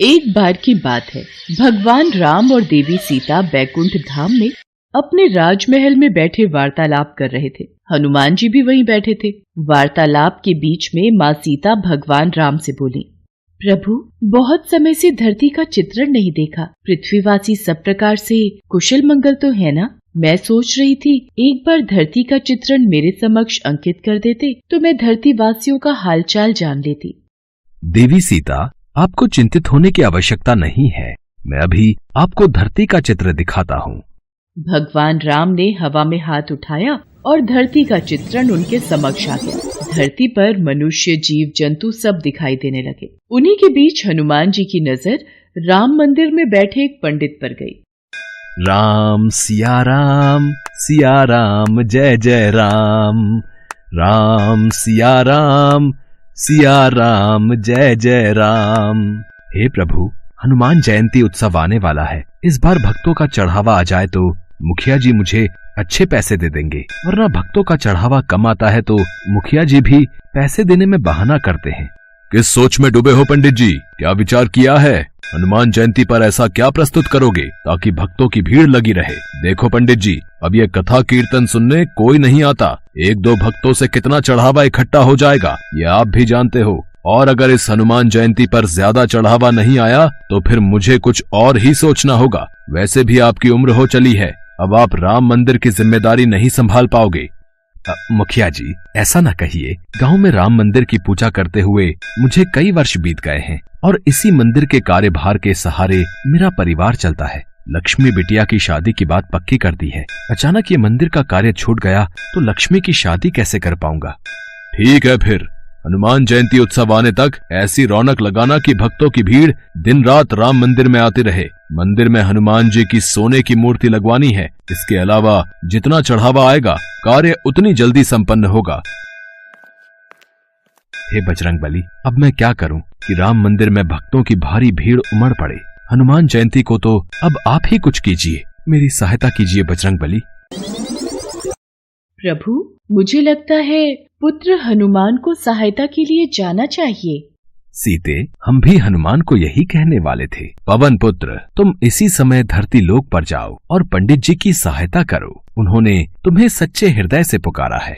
एक बार की बात है, भगवान राम और देवी सीता बैकुंठ धाम में अपने राजमहल में बैठे वार्तालाप कर रहे थे। हनुमान जी भी वहीं बैठे थे। वार्तालाप के बीच में माँ सीता भगवान राम से बोली, प्रभु, बहुत समय से धरती का चित्रण नहीं देखा। पृथ्वीवासी सब प्रकार से कुशल मंगल तो है ना? मैं सोच रही थी एक बार धरती का चित्रण मेरे समक्ष अंकित कर देते तो मैं धरती वासियों का हालचाल जान लेती। देवी सीता, आपको चिंतित होने की आवश्यकता नहीं है। मैं अभी आपको धरती का चित्र दिखाता हूँ। भगवान राम ने हवा में हाथ उठाया और धरती का चित्रण उनके समक्ष आ गया। धरती पर मनुष्य, जीव जंतु सब दिखाई देने लगे। उन्हीं के बीच हनुमान जी की नजर राम मंदिर में बैठे एक पंडित पर गई। राम सिया राम, जय जय राम। राम सिया राम, जय जय राम। हे प्रभु, हनुमान जयंती उत्सव आने वाला है। इस बार भक्तों का चढ़ावा आ जाए तो मुखिया जी मुझे अच्छे पैसे दे देंगे, वरना भक्तों का चढ़ावा कम आता है तो मुखिया जी भी पैसे देने में बहाना करते हैं। किस सोच में डूबे हो पंडित जी? क्या विचार किया है? हनुमान जयंती पर ऐसा क्या प्रस्तुत करोगे ताकि भक्तों की भीड़ लगी रहे? देखो पंडित जी, अब ये कथा कीर्तन सुनने कोई नहीं आता। एक दो भक्तों से कितना चढ़ावा इकट्ठा हो जाएगा ये आप भी जानते हो। और अगर इस हनुमान जयंती पर ज्यादा चढ़ावा नहीं आया तो फिर मुझे कुछ और ही सोचना होगा। वैसे भी आपकी उम्र हो चली है, अब आप राम मंदिर की जिम्मेदारी नहीं संभाल पाओगे। मुखिया जी, ऐसा न कहिए। गांव में राम मंदिर की पूजा करते हुए मुझे कई वर्ष बीत गए हैं और इसी मंदिर के कार्यभार के सहारे मेरा परिवार चलता है। लक्ष्मी बिटिया की शादी की बात पक्की कर दी है। अचानक ये मंदिर का कार्य छूट गया तो लक्ष्मी की शादी कैसे कर पाऊंगा? ठीक है, फिर हनुमान जयंती उत्सव आने तक ऐसी रौनक लगाना कि भक्तों की भीड़ दिन रात राम मंदिर में आती रहे। मंदिर में हनुमान जी की सोने की मूर्ति लगवानी है। इसके अलावा जितना चढ़ावा आएगा कार्य उतनी जल्दी संपन्न होगा। हे बजरंगबली, अब मैं क्या करूं कि राम मंदिर में भक्तों की भारी भीड़ उमड़ पड़े। हनुमान जयंती को तो अब आप ही कुछ कीजिए, मेरी सहायता कीजिए बजरंगबली। प्रभु, मुझे लगता है पुत्र हनुमान को सहायता के लिए जाना चाहिए। सीते, हम भी हनुमान को यही कहने वाले थे। पवन पुत्र, तुम इसी समय धरती लोक पर जाओ और पंडित जी की सहायता करो। उन्होंने तुम्हें सच्चे हृदय से पुकारा है।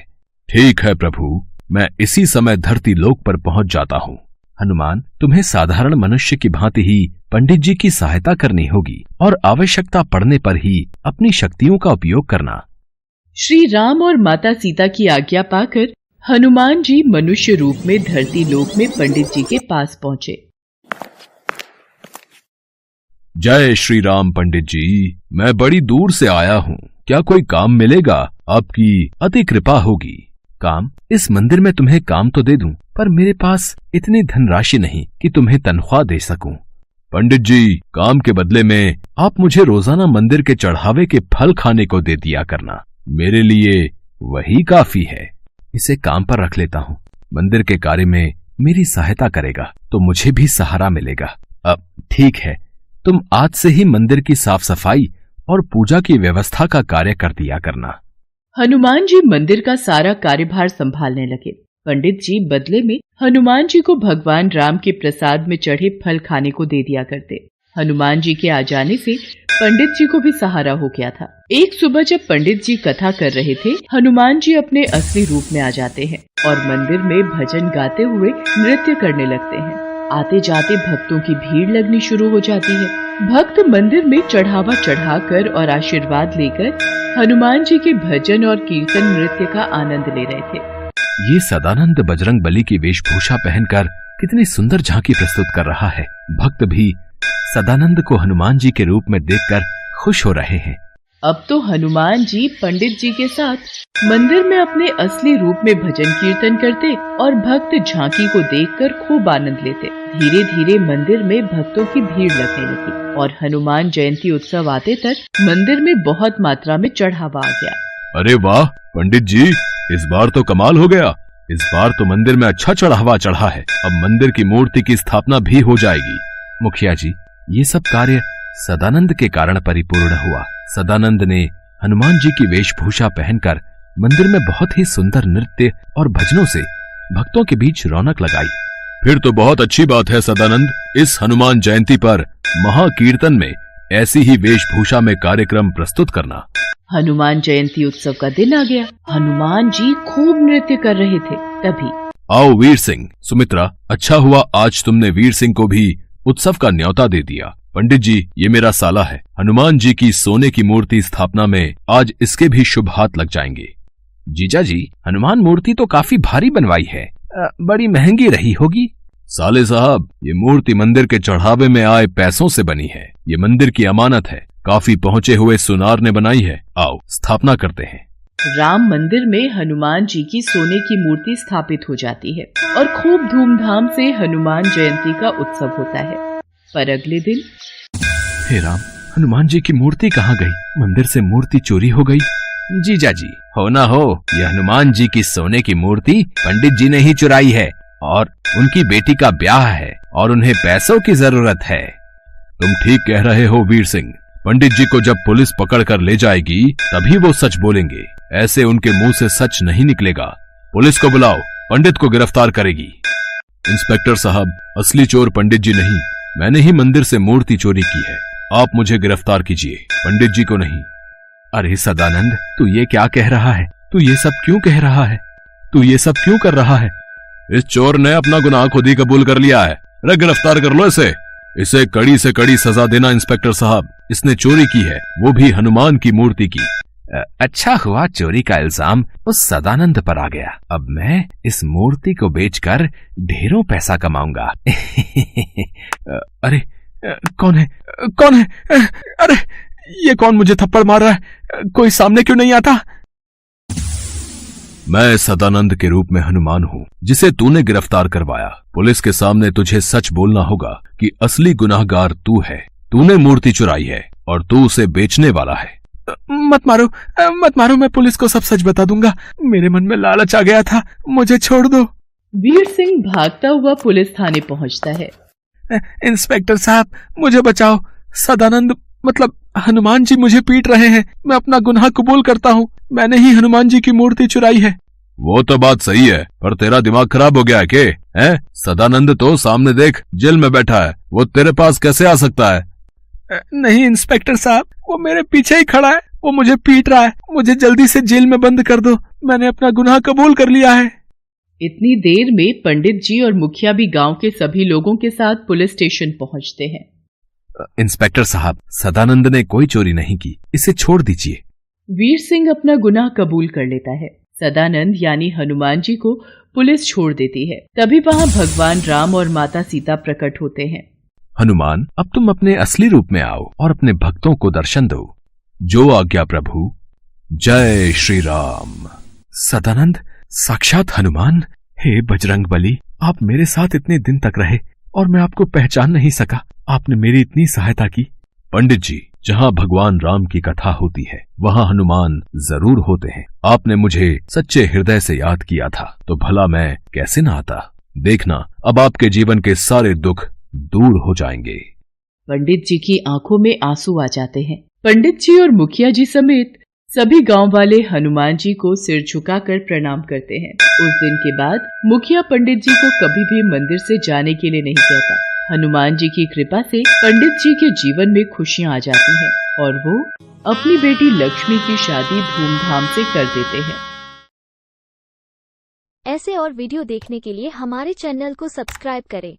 ठीक है प्रभु, मैं इसी समय धरती लोक पर पहुंच जाता हूँ। हनुमान, तुम्हें साधारण मनुष्य की भांति ही पंडित जी की सहायता करनी होगी और आवश्यकता पड़ने पर ही अपनी शक्तियों का उपयोग करना। श्री राम और माता सीता की आज्ञा पाकर हनुमान जी मनुष्य रूप में धरती लोक में पंडित जी के पास पहुँचे। जय श्री राम पंडित जी, मैं बड़ी दूर से आया हूँ। क्या कोई काम मिलेगा? आपकी अति कृपा होगी। काम? इस मंदिर में तुम्हें काम तो दे दूं, पर मेरे पास इतनी धनराशि नहीं कि तुम्हें तनख्वाह दे सकूं। पंडित जी, काम के बदले में आप मुझे रोजाना मंदिर के चढ़ावे के फल खाने को दे दिया करना। मेरे लिए वही काफी है। इसे काम पर रख लेता हूँ। मंदिर के कार्य में मेरी सहायता करेगा तो मुझे भी सहारा मिलेगा। अब ठीक है, तुम आज से ही मंदिर की साफ सफाई और पूजा की व्यवस्था का कार्य कर दिया करना। हनुमान जी मंदिर का सारा कार्यभार संभालने लगे। पंडित जी बदले में हनुमान जी को भगवान राम के प्रसाद में चढ़े फल खाने को दे दिया करते। हनुमान जी के आ जाने से पंडित जी को भी सहारा हो गया था। एक सुबह जब पंडित जी कथा कर रहे थे, हनुमान जी अपने असली रूप में आ जाते हैं और मंदिर में भजन गाते हुए नृत्य करने लगते हैं। आते जाते भक्तों की भीड़ लगनी शुरू हो जाती है। भक्त मंदिर में चढ़ावा चढ़ाकर और आशीर्वाद लेकर हनुमान जी के भजन और कीर्तन नृत्य का आनंद ले रहे थे। ये सदानंद बजरंगबली की वेशभूषा पहनकर कितनी सुंदर झांकी प्रस्तुत कर रहा है। भक्त भी सदानंद को हनुमान जी के रूप में देखकर खुश हो रहे हैं। अब तो हनुमान जी पंडित जी के साथ मंदिर में अपने असली रूप में भजन कीर्तन करते और भक्त झांकी को देखकर खूब आनंद लेते। धीरे धीरे मंदिर में भक्तों की भीड़ लगने लगी और हनुमान जयंती उत्सव आते तक मंदिर में बहुत मात्रा में चढ़ावा आ गया। अरे वाह पंडित जी, इस बार तो कमाल हो गया। इस बार तो मंदिर में अच्छा चढ़ावा चढ़ा है। अब मंदिर की मूर्ति की स्थापना भी हो जाएगी। मुखिया जी, ये सब कार्य सदानंद के कारण परिपूर्ण हुआ। सदानंद ने हनुमान जी की वेशभूषा पहनकर मंदिर में बहुत ही सुंदर नृत्य और भजनों से भक्तों के बीच रौनक लगाई। फिर तो बहुत अच्छी बात है सदानंद। इस हनुमान जयंती पर महाकीर्तन में ऐसी ही वेशभूषा में कार्यक्रम प्रस्तुत करना। हनुमान जयंती उत्सव का दिन आ गया। हनुमान जी खूब नृत्य कर रहे थे। तभी आओ वीर सिंह। सुमित्रा, अच्छा हुआ आज तुमने वीर सिंह को भी उत्सव का न्योता दे दिया। पंडित जी, ये मेरा साला है। हनुमान जी की सोने की मूर्ति स्थापना में आज इसके भी शुभ हाथ लग जाएंगे। जीजा जी, हनुमान मूर्ति तो काफी भारी बनवाई है, बड़ी महंगी रही होगी। साले साहब, ये मूर्ति मंदिर के चढ़ावे में आए पैसों से बनी है। ये मंदिर की अमानत है, काफी पहुंचे हुए सुनार ने बनाई है। आओ स्थापना करते हैं। राम मंदिर में हनुमान जी की सोने की मूर्ति स्थापित हो जाती है और खूब धूमधाम से हनुमान जयंती का उत्सव होता है। पर अगले दिन, हे राम, हनुमान जी की मूर्ति कहाँ गई? मंदिर से मूर्ति चोरी हो गई। जीजा जी, हो ना हो, यह हनुमान जी की सोने की मूर्ति पंडित जी ने ही चुराई है और उनकी बेटी का ब्याह है और उन्हें पैसों की जरूरत है। तुम ठीक कह रहे हो वीर सिंह। पंडित जी को जब पुलिस पकड़ कर ले जाएगी तभी वो सच बोलेंगे। ऐसे उनके मुंह से सच नहीं निकलेगा। पुलिस को बुलाओ, पंडित को गिरफ्तार करेगी। इंस्पेक्टर साहब, असली चोर पंडित जी नहीं, मैंने ही मंदिर से मूर्ति चोरी की है। आप मुझे गिरफ्तार कीजिए, पंडित जी को नहीं। अरे सदानंद, तू ये क्या कह रहा है? तू ये सब क्यों कह रहा है? तू ये सब क्यों कर रहा है? इस चोर ने अपना गुनाह खुद ही कबूल कर लिया है। अरे गिरफ्तार कर लो इसे। इसे कड़ी से कड़ी सजा देना इंस्पेक्टर साहब। इसने चोरी की है, वो भी हनुमान की मूर्ति की। अच्छा हुआ चोरी का इल्जाम उस सदानंद पर आ गया। अब मैं इस मूर्ति को बेचकर ढेरों पैसा कमाऊंगा। अरे कौन है? कौन है? अरे ये कौन मुझे थप्पड़ मार रहा है? कोई सामने क्यों नहीं आता? मैं सदानंद के रूप में हनुमान हूँ जिसे तूने गिरफ्तार करवाया। पुलिस के सामने तुझे सच बोलना होगा कि असली गुनाहगार तू है। तूने मूर्ति चुराई है और तू उसे बेचने वाला है। मत मारो, मत मारो, मैं पुलिस को सब सच बता दूंगा। मेरे मन में लालच आ गया था, मुझे छोड़ दो। वीर सिंह भागता हुआ पुलिस थाने पहुंचता है। इंस्पेक्टर साहब, मुझे बचाओ। सदानंद मतलब हनुमान जी मुझे पीट रहे हैं। मैं अपना गुनाह कबूल करता हूँ। मैंने ही हनुमान जी की मूर्ति चुराई है। वो तो बात सही है, पर तेरा दिमाग खराब हो गया है के? हैं? सदानंद तो सामने देख, जेल में बैठा है। वो तेरे पास कैसे आ सकता है? नहीं इंस्पेक्टर साहब, वो मेरे पीछे ही खड़ा है। वो मुझे पीट रहा है। मुझे जल्दी से जेल में बंद कर दो। मैंने अपना गुनाह कबूल कर लिया है। इतनी देर में पंडित जी और मुखिया भी गांव के सभी लोगों के साथ पुलिस स्टेशन पहुंचते हैं। इंस्पेक्टर साहब, सदानंद ने कोई चोरी नहीं की, इसे छोड़ दीजिए। वीर सिंह अपना गुनाह कबूल कर लेता है। सदानंद यानी हनुमान जी को पुलिस छोड़ देती है। तभी वहाँ भगवान राम और माता सीता प्रकट होते हैं। हनुमान, अब तुम अपने असली रूप में आओ और अपने भक्तों को दर्शन दो। जो आज्ञा प्रभु। जय श्री राम। सदानंद, साक्षात हनुमान। हे बजरंग बली, आप मेरे साथ इतने दिन तक रहे और मैं आपको पहचान नहीं सका। आपने मेरी इतनी सहायता की। पंडित जी, जहाँ भगवान राम की कथा होती है वहाँ हनुमान जरूर होते हैं। आपने मुझे सच्चे हृदय से याद किया था तो भला मैं कैसे न आता। देखना, अब आपके जीवन के सारे दुख दूर हो जाएंगे। पंडित जी की आंखों में आंसू आ जाते हैं। पंडित जी और मुखिया जी समेत सभी गांव वाले हनुमान जी को सिर झुकाकर प्रणाम करते हैं। उस दिन के बाद मुखिया पंडित जी को कभी भी मंदिर से जाने के लिए नहीं कहता। हनुमान जी की कृपा से पंडित जी के जीवन में खुशियां आ जाती हैं और वो अपनी बेटी लक्ष्मी की शादी धूमधाम से कर देते हैं। ऐसे और वीडियो देखने के लिए हमारे चैनल को सब्सक्राइब करें।